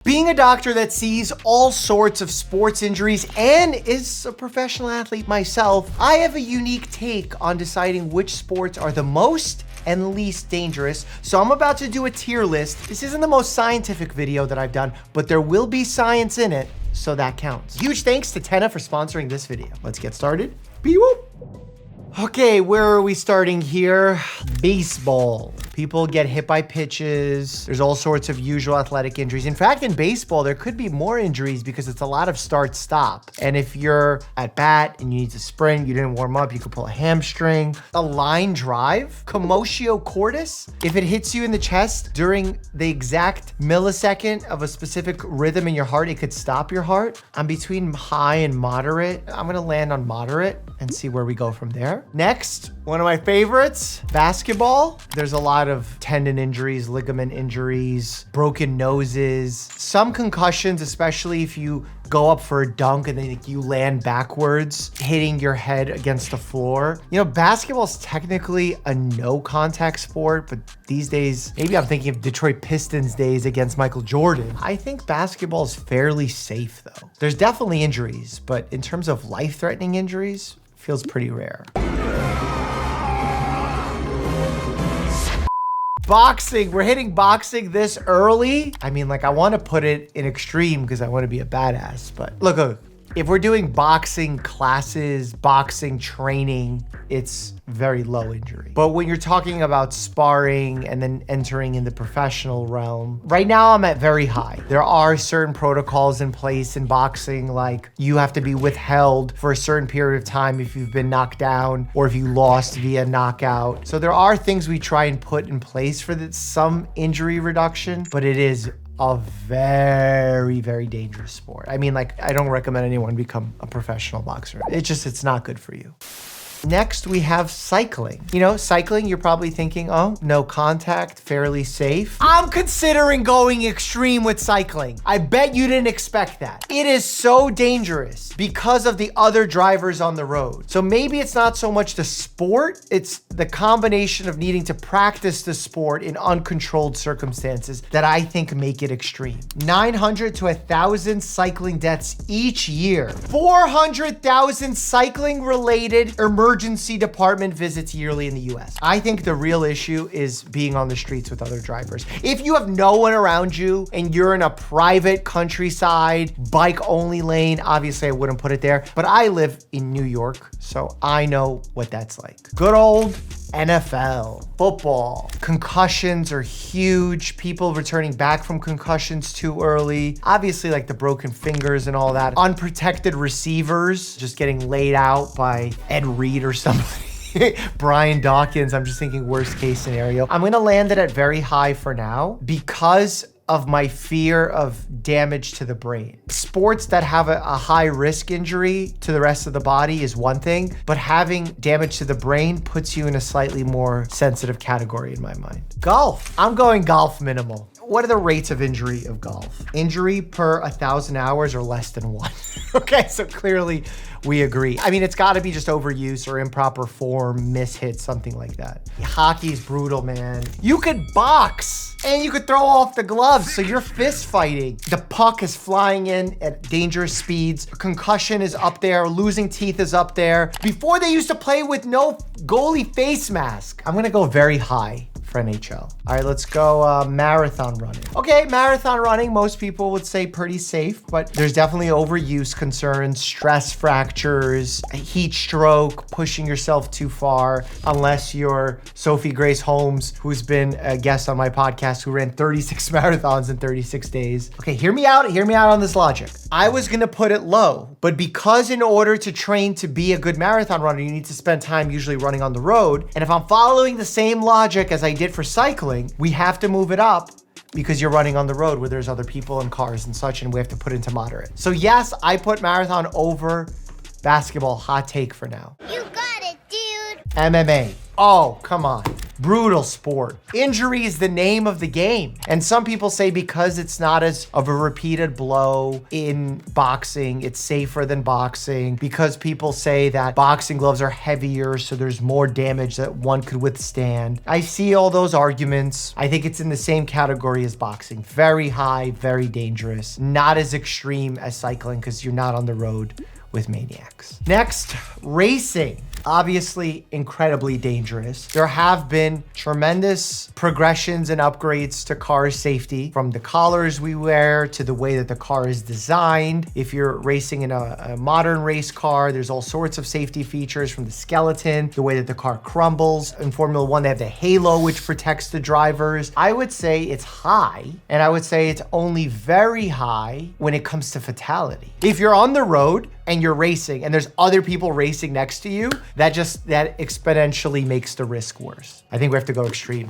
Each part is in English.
Being a doctor that sees all sorts of sports injuries and is a professional athlete myself, I have a unique take on deciding which sports are the most and least dangerous. So I'm about to do a tier list. This isn't the most scientific video that I've done, but there will be science in it, so that counts. Huge thanks to Tenna for sponsoring this video. Let's get started. Beep-whoop. Okay, where are we starting here? Baseball. People get hit by pitches. There's all sorts of usual athletic injuries. In fact, in baseball, there could be more injuries because it's a lot of start-stop. And if you're at bat and you need to sprint, you didn't warm up, you could pull a hamstring. A line drive, commotio cordis. If it hits you in the chest during the exact millisecond of a specific rhythm in your heart, it could stop your heart. I'm between high and moderate. I'm gonna land on moderate and see where we go from there. Next, one of my favorites, basketball. There's a lot of tendon injuries, ligament injuries, broken noses, some concussions, especially if you go up for a dunk and then you land backwards, hitting your head against the floor. You know, basketball's technically a no contact sport, but these days, maybe I'm thinking of Detroit Pistons days against Michael Jordan. I think basketball is fairly safe though. There's definitely injuries, but in terms of life-threatening injuries, feels pretty rare. Boxing, we're hitting boxing this early. I mean, like I want to put it in extreme because I want to be a badass, but look, if we're doing boxing classes, boxing training, it's very low injury. But when you're talking about sparring and then entering in the professional realm, right now I'm at very high. There are certain protocols in place in boxing, like you have to be withheld for a certain period of time if you've been knocked down or if you lost via knockout. So there are things we try and put in place for some injury reduction, but it is a very, very dangerous sport. I mean, like, I don't recommend anyone become a professional boxer. It's not good for you. Next, we have cycling. You know, cycling, you're probably thinking, oh, no contact, fairly safe. I'm considering going extreme with cycling. I bet you didn't expect that. It is so dangerous because of the other drivers on the road. So maybe it's not so much the sport, it's the combination of needing to practice the sport in uncontrolled circumstances that I think make it extreme. 900 to 1,000 cycling deaths each year. 400,000 cycling-related emergency department visits yearly in the US. I think the real issue is being on the streets with other drivers. If you have no one around you and you're in a private countryside, bike-only lane, obviously I wouldn't put it there, but I live in New York, so I know what that's like. Good old NFL, football. Concussions are huge. People returning back from concussions too early. Obviously, like the broken fingers and all that. Unprotected receivers just getting laid out by Ed Reed or somebody. Brian Dawkins, I'm just thinking worst case scenario. I'm gonna land it at very high for now because of my fear of damage to the brain. Sports that have a high risk injury to the rest of the body is one thing, but having damage to the brain puts you in a slightly more sensitive category in my mind. Golf, I'm going golf minimal. What are the rates of injury of golf? Injury per 1,000 hours or less than one. Okay, so clearly we agree. I mean, it's gotta be just overuse or improper form, mishit, something like that. Hockey's brutal, man. You could box and you could throw off the gloves, so you're fist fighting. The puck is flying in at dangerous speeds. Concussion is up there, losing teeth is up there. Before they used to play with no goalie face mask. I'm gonna go very high for NHL. All right, let's go marathon running. Okay, marathon running, most people would say pretty safe, but there's definitely overuse concerns, stress fractures, heat stroke, pushing yourself too far, unless you're Sophie Grace Holmes, who's been a guest on my podcast, who ran 36 marathons in 36 days. Okay, hear me out on this logic. I was gonna put it low, but because in order to train to be a good marathon runner, you need to spend time usually running on the road, and if I'm following the same logic as I did for cycling, we have to move it up because you're running on the road where there's other people and cars and such, and we have to put into moderate. So yes, I put marathon over basketball. Hot take for now. You got it, dude. MMA. Oh, come on. Brutal sport. Injury is the name of the game. And some people say because it's not as of a repeated blow in boxing, it's safer than boxing. Because people say that boxing gloves are heavier, so there's more damage that one could withstand. I see all those arguments. I think it's in the same category as boxing. Very high, very dangerous. Not as extreme as cycling because you're not on the road with maniacs. Next, racing. Obviously incredibly dangerous. There have been tremendous progressions and upgrades to car safety, from the collars we wear to the way that the car is designed. If you're racing in a modern race car, there's all sorts of safety features, from the skeleton, the way that the car crumbles. In Formula One, they have the halo, which protects the drivers. I would say it's high, and I would say it's only very high when it comes to fatality. If you're on the road and you're racing and there's other people racing next to you, that exponentially makes the risk worse. I think we have to go extreme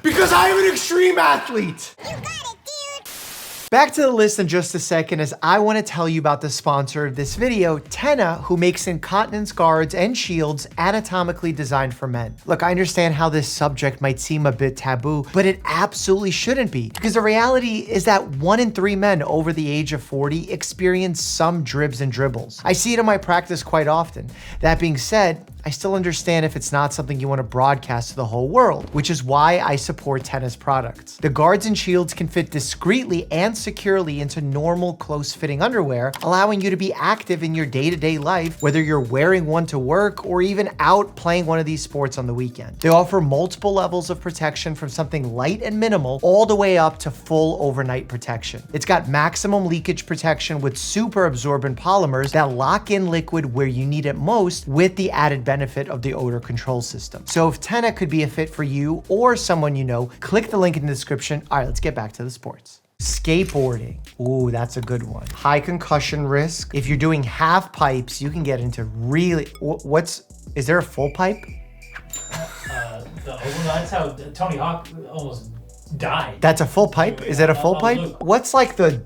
because I am an extreme athlete. You got it, dude. Back to the list in just a second, as I want to tell you about the sponsor of this video, Tenna, who makes incontinence guards and shields anatomically designed for men. Look, I understand how this subject might seem a bit taboo, but it absolutely shouldn't be, because the reality is that 1 in 3 men over the age of 40 experience some dribs and dribbles. I see it in my practice quite often. That being said, I still understand if it's not something you want to broadcast to the whole world, which is why I support Tenna's products. The guards and shields can fit discreetly and securely into normal close-fitting underwear, allowing you to be active in your day-to-day life, whether you're wearing one to work or even out playing one of these sports on the weekend. They offer multiple levels of protection, from something light and minimal all the way up to full overnight protection. It's got maximum leakage protection with super absorbent polymers that lock in liquid where you need it most, with the added benefit of the odor control system. So if Tenna could be a fit for you or someone you know, click the link in the description. All right, let's get back to the sports. Skateboarding. Ooh, that's a good one. High concussion risk. If you're doing half pipes, you can get into really, is there a full pipe? That's how Tony Hawk almost died. That's a full pipe? Is that a full pipe? What's like the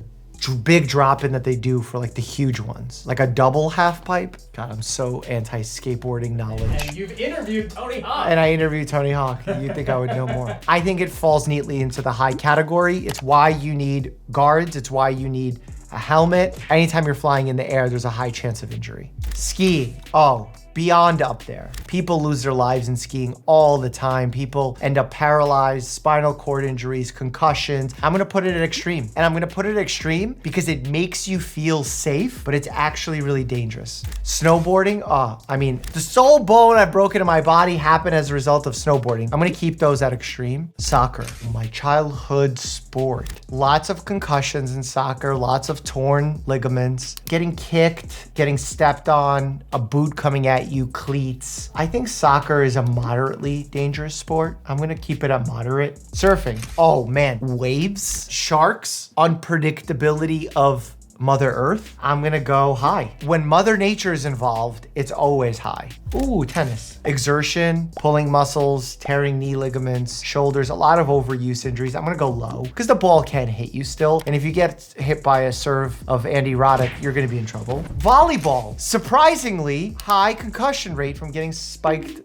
big drop in that they do for like the huge ones? Like a double half pipe? God, I'm so anti-skateboarding knowledge. And you've interviewed Tony Hawk. And I interviewed Tony Hawk. You'd think I would know more. I think it falls neatly into the high category. It's why you need guards. It's why you need a helmet. Anytime you're flying in the air, there's a high chance of injury. Skiing. Oh, beyond up there. People lose their lives in skiing all the time. People end up paralyzed, spinal cord injuries, concussions. I'm gonna put it at extreme. And I'm gonna put it at extreme because it makes you feel safe, but it's actually really dangerous. Snowboarding, I mean, the sole bone I've broken in my body happened as a result of snowboarding. I'm gonna keep those at extreme. Soccer, my childhood sport. Lots of concussions in soccer, lots of torn ligaments, getting kicked, getting stepped on, a boot coming at you, cleats. I think soccer is a moderately dangerous sport. I'm gonna keep it at moderate. Surfing. Oh man, waves, sharks, unpredictability of Mother Earth. I'm gonna go high. When Mother Nature is involved, it's always high. Ooh, tennis. Exertion, pulling muscles, tearing knee ligaments, shoulders, a lot of overuse injuries. I'm gonna go low because the ball can hit you still. And if you get hit by a serve of Andy Roddick, you're gonna be in trouble. Volleyball. Surprisingly high concussion rate from getting spiked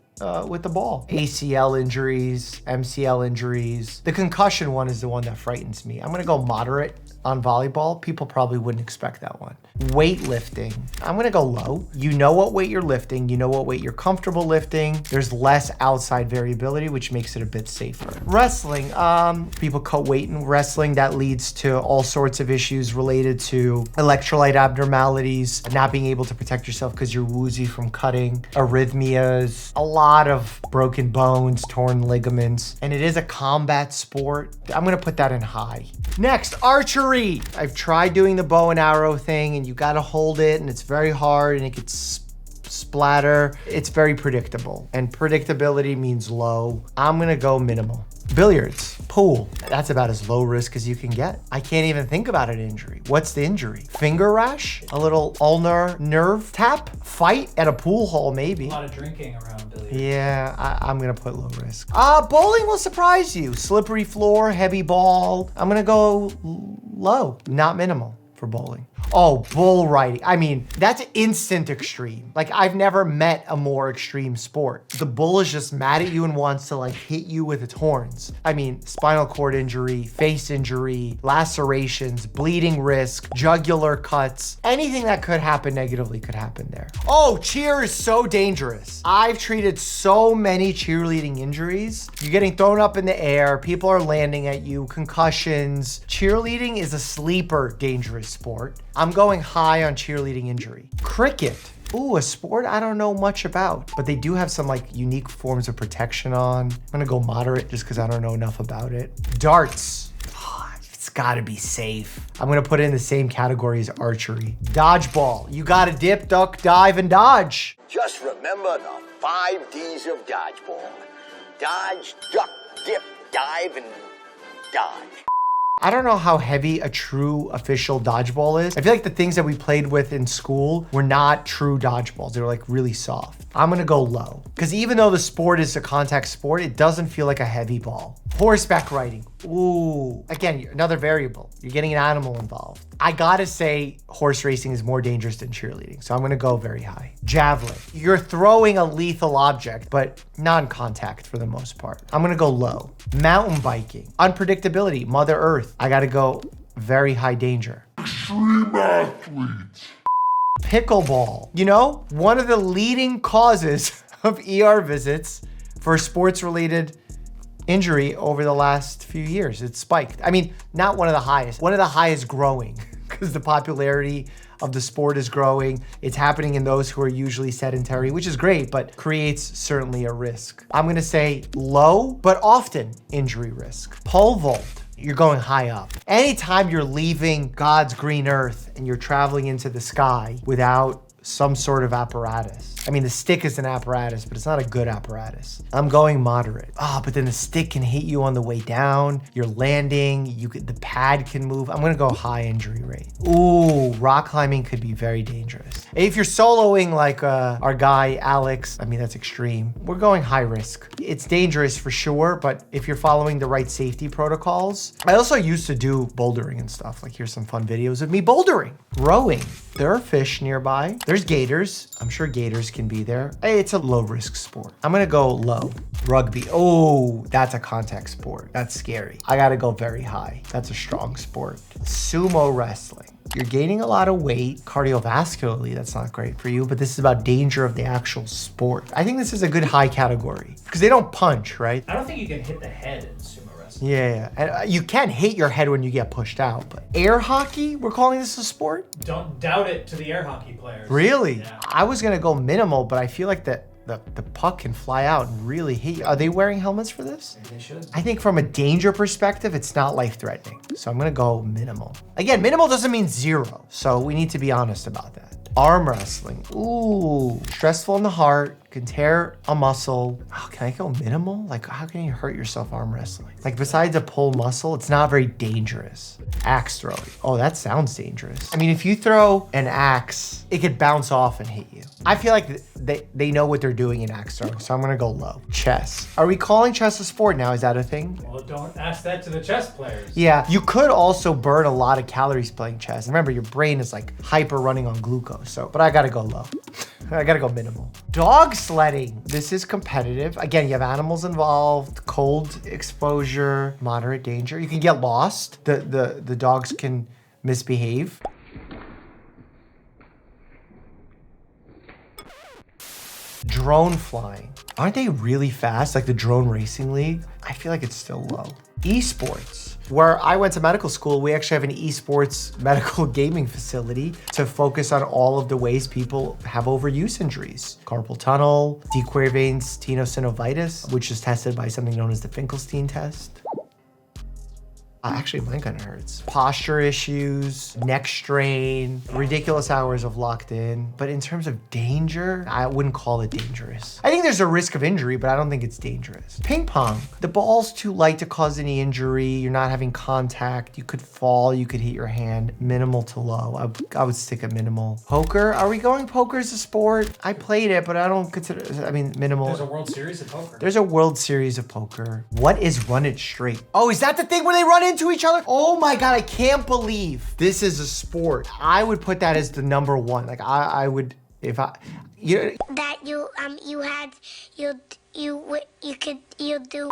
with the ball. ACL injuries, MCL injuries. The concussion one is the one that frightens me. I'm gonna go moderate on volleyball. People probably wouldn't expect that one. Weightlifting. I'm gonna go low. You know what weight you're lifting. You know what weight you're comfortable lifting. There's less outside variability, which makes it a bit safer. Wrestling. People cut weight in wrestling. That leads to all sorts of issues related to electrolyte abnormalities, not being able to protect yourself because you're woozy from cutting, arrhythmias, a lot of broken bones, torn ligaments, and it is a combat sport. I'm gonna put that in high. Next, archery. I've tried doing the bow and arrow thing, and you gotta hold it, and it's very hard, and it gets splatter. It's very predictable, and predictability means low. I'm gonna go minimal. Billiards, pool. That's about as low risk as you can get. I can't even think about an injury. What's the injury? Finger rash? A little ulnar nerve tap? Fight at a pool hall, maybe. A lot of drinking around billiards. Yeah, I'm gonna put low risk. Bowling will surprise you. Slippery floor, heavy ball. I'm gonna go low, not minimal for bowling. Oh, bull riding. I mean, that's instant extreme. Like, I've never met a more extreme sport. The bull is just mad at you and wants to like hit you with its horns. I mean, spinal cord injury, face injury, lacerations, bleeding risk, jugular cuts, anything that could happen negatively could happen there. Oh, cheer is so dangerous. I've treated so many cheerleading injuries. You're getting thrown up in the air, people are landing at you, concussions. Cheerleading is a sleeper dangerous sport. I'm going high on cheerleading injury. Cricket. Ooh, a sport I don't know much about, but they do have some like unique forms of protection on. I'm gonna go moderate just because I don't know enough about it. Darts. It's gotta be safe. I'm gonna put it in the same category as archery. Dodgeball. You gotta dip, duck, dive, and dodge. Just remember the 5 D's of dodgeball. Dodge, duck, dip, dive, and dodge. I don't know how heavy a true official dodgeball is. I feel like the things that we played with in school were not true dodgeballs. They were like really soft. I'm gonna go low. Because even though the sport is a contact sport, it doesn't feel like a heavy ball. Horseback riding. Ooh, again, another variable. You're getting an animal involved. I gotta say horse racing is more dangerous than cheerleading. So I'm gonna go very high. Javelin. You're throwing a lethal object, but non-contact for the most part. I'm gonna go low. Mountain biking. Unpredictability, Mother Earth. I gotta go very high danger. Extreme athletes. Pickleball. You know, one of the leading causes of ER visits for sports-related injury over the last few years. It's spiked. I mean, not one of the highest growing because the popularity of the sport is growing. It's happening in those who are usually sedentary, which is great, but creates certainly a risk. I'm gonna say low, but often injury risk. Pole vault. You're going high up. Anytime you're leaving God's green earth and you're traveling into the sky without some sort of apparatus. I mean, the stick is an apparatus, but it's not a good apparatus. I'm going moderate. But then the stick can hit you on the way down. You're landing, the pad can move. I'm gonna go high injury rate. Ooh, rock climbing could be very dangerous. If you're soloing like our guy, Alex, I mean, that's extreme. We're going high risk. It's dangerous for sure, but if you're following the right safety protocols. I also used to do bouldering and stuff. Like here's some fun videos of me bouldering. Rowing. There are fish nearby. There's gators. I'm sure gators can be there. Hey, it's a low risk sport. I'm gonna go low. Rugby. Oh, that's a contact sport. That's scary. I gotta go very high. That's a strong sport. Sumo wrestling. You're gaining a lot of weight. Cardiovascularly, that's not great for you, but this is about danger of the actual sport. I think this is a good high category because they don't punch, right? I don't think you can hit the head in sumo wrestling. Yeah. And you can hit your head when you get pushed out, but air hockey, we're calling this a sport? Don't doubt it to the air hockey players. Really? Yeah. I was gonna go minimal, but I feel like the puck can fly out and really hit you. Are they wearing helmets for this? They should. I think from a danger perspective, it's not life-threatening. So I'm gonna go minimal. Again, minimal doesn't mean zero. So we need to be honest about that. Arm wrestling. Ooh, stressful in the heart, can tear a muscle. Oh, can I go minimal? Like, how can you hurt yourself arm wrestling? Like, besides a pull muscle, it's not very dangerous. Axe throwing. Oh, that sounds dangerous. I mean, if you throw an axe, it could bounce off and hit you. I feel like they know what they're doing in axe throwing, so I'm gonna go low. Chess. Are we calling chess a sport now? Is that a thing? Well, don't ask that to the chess players. Yeah, you could also burn a lot of calories playing chess. Remember, your brain is like hyper running on glucose, but I gotta go low. I gotta go minimal. Dog sledding. This is competitive. Again, you have animals involved, cold exposure, moderate danger. You can get lost. The dogs can misbehave. Drone flying. Aren't they really fast? Like the drone racing league? I feel like it's still low. Esports. Where I went to medical school, we actually have an esports medical gaming facility to focus on all of the ways people have overuse injuries. Carpal tunnel, dequervain vein tenosynovitis, which is tested by something known as the Finkelstein test. Actually, mine kind of hurts. Posture issues, neck strain, ridiculous hours of locked in. But in terms of danger, I wouldn't call it dangerous. I think there's a risk of injury, but I don't think it's dangerous. Ping pong. The ball's too light to cause any injury. You're not having contact. You could fall, you could hit your hand. Minimal to low. I would stick at minimal. Poker. Are we going poker as a sport? I played it, but I don't consider, I mean, minimal. There's a World Series of poker. There's a World Series of poker. What is run it straight? Oh, is that the thing where they run into into each other. Oh my God, I can't believe this is a sport. I would put that as the number one. Like I would, if I, you That you do.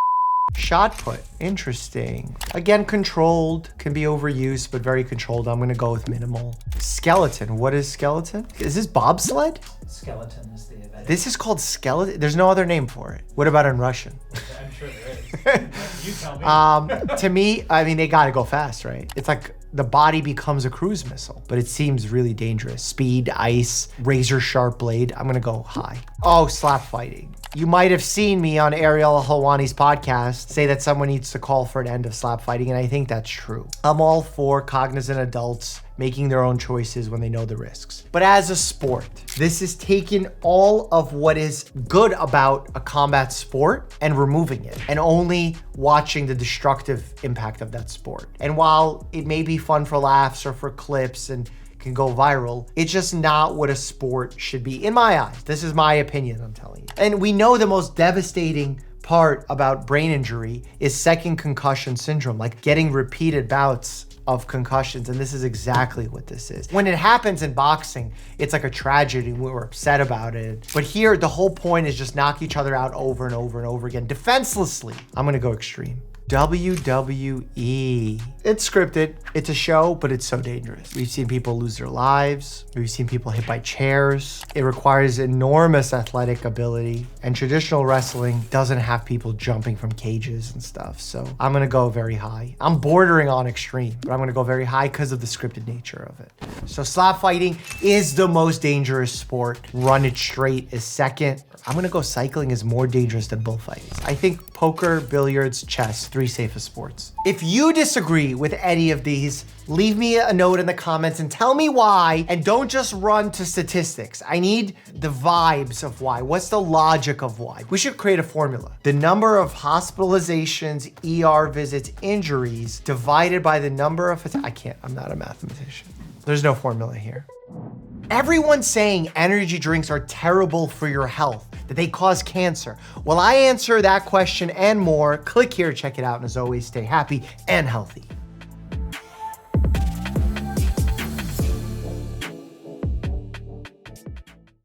Shot put, interesting. Again, controlled, can be overused, but very controlled. I'm gonna go with minimal. Skeleton, what is skeleton? Is this bobsled? Skeleton is the event. This is called skeleton? There's no other name for it. What about in Russian? I'm sure there is. You tell me. To me, I mean, they gotta go fast, right? It's like the body becomes a cruise missile, but it seems really dangerous. Speed, ice, razor sharp blade. I'm gonna go high. Oh, slap fighting. You might have seen me on Ariel Helwani's podcast say that someone needs to call for an end of slap fighting, and I think that's true. I'm all for cognizant adults making their own choices when they know the risks. But as a sport, this is taking all of what is good about a combat sport and removing it, and only watching the destructive impact of that sport. And while it may be fun for laughs or for clips and can go viral, it's just not what a sport should be in my eyes. This is my opinion, I'm telling you. And we know the most devastating part about brain injury is second concussion syndrome, like getting repeated bouts of concussions, and this is exactly what this is. When it happens in boxing, it's like a tragedy, we're upset about it. But here, the whole point is just knock each other out over and over and over again, defenselessly. I'm gonna go extreme. WWE. It's scripted, it's a show, but it's so dangerous. We've seen people lose their lives. We've seen people hit by chairs. It requires enormous athletic ability, and traditional wrestling doesn't have people jumping from cages and stuff. So I'm gonna go very high. I'm bordering on extreme, but I'm gonna go very high because of the scripted nature of it. So slap fighting is the most dangerous sport. Run it straight is second. I'm gonna go cycling is more dangerous than bullfighting. I think poker, billiards, chess, 3 safest sports. If you disagree with any of these, leave me a note in the comments and tell me why, and don't just run to statistics. I need the vibes of why. What's the logic of why? We should create a formula. The number of hospitalizations, ER visits, injuries, divided by the number of, I'm not a mathematician. There's no formula here. Everyone's saying energy drinks are terrible for your health, that they cause cancer. Well, I answer that question and more. Click here, check it out, and as always, stay happy and healthy.